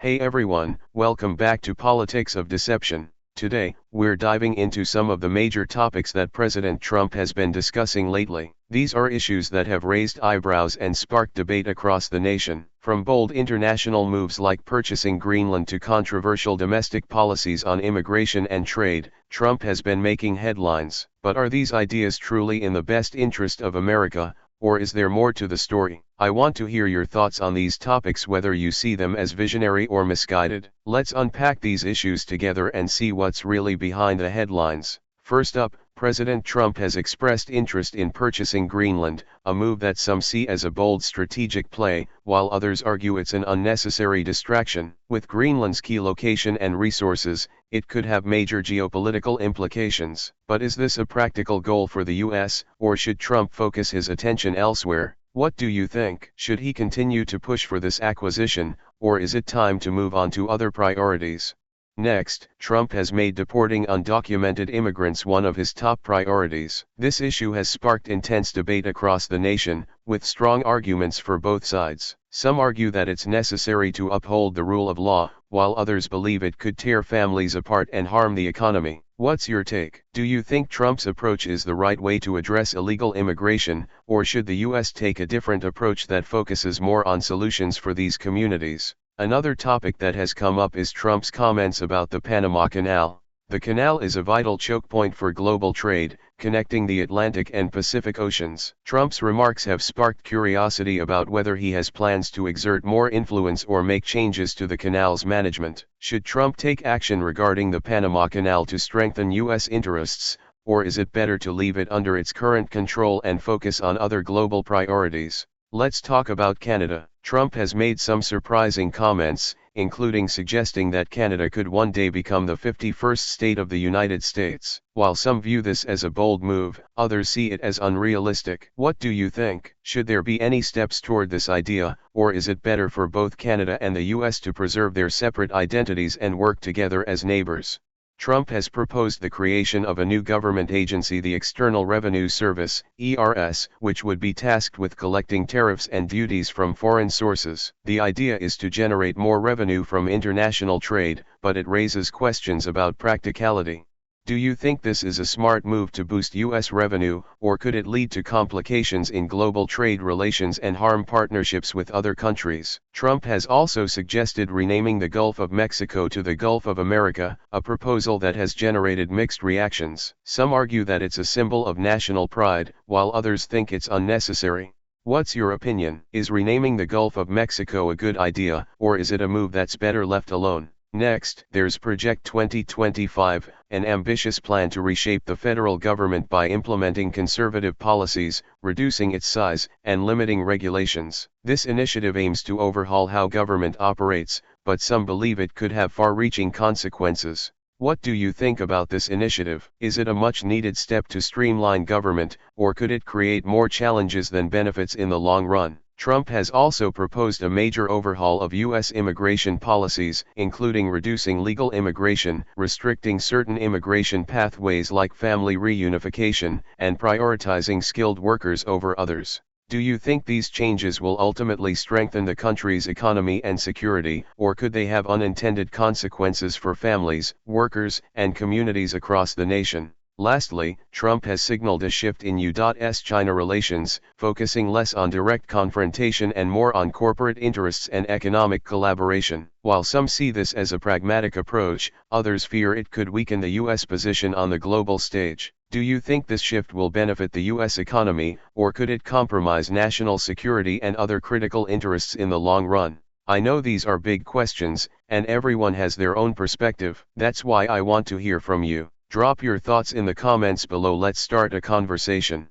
Hey everyone, welcome back to Politics of Deception. Today, we're diving into some of the major topics that President Trump has been discussing lately. These are issues that have raised eyebrows and sparked debate across the nation. From bold international moves like purchasing Greenland to controversial domestic policies on immigration and trade, Trump has been making headlines. But are these ideas truly in the best interest of America, or is there more to the story? I want to hear your thoughts on these topics, whether you see them as visionary or misguided. Let's unpack these issues together and see what's really behind the headlines. First up, President Trump has expressed interest in purchasing Greenland, a move that some see as a bold strategic play, while others argue it's an unnecessary distraction. With Greenland's key location and resources, it could have major geopolitical implications. But is this a practical goal for the U.S., or should Trump focus his attention elsewhere? What do you think? Should he continue to push for this acquisition, or is it time to move on to other priorities? Next, Trump has made deporting undocumented immigrants one of his top priorities. This issue has sparked intense debate across the nation, with strong arguments for both sides. Some argue that it's necessary to uphold the rule of law, while others believe it could tear families apart and harm the economy. What's your take? Do you think Trump's approach is the right way to address illegal immigration, or should the U.S. take a different approach that focuses more on solutions for these communities? Another topic that has come up is Trump's comments about the Panama Canal. The canal is a vital choke point for global trade, connecting the Atlantic and Pacific Oceans. Trump's remarks have sparked curiosity about whether he has plans to exert more influence or make changes to the canal's management. Should Trump take action regarding the Panama Canal to strengthen U.S. interests, or is it better to leave it under its current control and focus on other global priorities? Let's talk about Canada. Trump has made some surprising comments, including suggesting that Canada could one day become the 51st state of the United States. While some view this as a bold move, others see it as unrealistic. What do you think? Should there be any steps toward this idea, or is it better for both Canada and the U.S. to preserve their separate identities and work together as neighbors? Trump has proposed the creation of a new government agency, the External Revenue Service, ERS, which would be tasked with collecting tariffs and duties from foreign sources. The idea is to generate more revenue from international trade, but it raises questions about practicality. Do you think this is a smart move to boost U.S. revenue, or could it lead to complications in global trade relations and harm partnerships with other countries? Trump has also suggested renaming the Gulf of Mexico to the Gulf of America, a proposal that has generated mixed reactions. Some argue that it's a symbol of national pride, while others think it's unnecessary. What's your opinion? Is renaming the Gulf of Mexico a good idea, or is it a move that's better left alone? Next, there's Project 2025, an ambitious plan to reshape the federal government by implementing conservative policies, reducing its size, and limiting regulations. This initiative aims to overhaul how government operates, but some believe it could have far-reaching consequences. What do you think about this initiative? Is it a much-needed step to streamline government, or could it create more challenges than benefits in the long run? Trump has also proposed a major overhaul of U.S. immigration policies, including reducing legal immigration, restricting certain immigration pathways like family reunification, and prioritizing skilled workers over others. Do you think these changes will ultimately strengthen the country's economy and security, or could they have unintended consequences for families, workers, and communities across the nation? Lastly, Trump has signaled a shift in U.S China relations, focusing less on direct confrontation and more on corporate interests and economic collaboration. While some see this as a pragmatic approach, others fear it could weaken the U.S. position on the global stage. Do you think this shift will benefit the U.S. economy, or could it compromise national security and other critical interests in the long run? I know these are big questions, and everyone has their own perspective. That's why I want to hear from you. Drop your thoughts in the comments below. Let's start a conversation.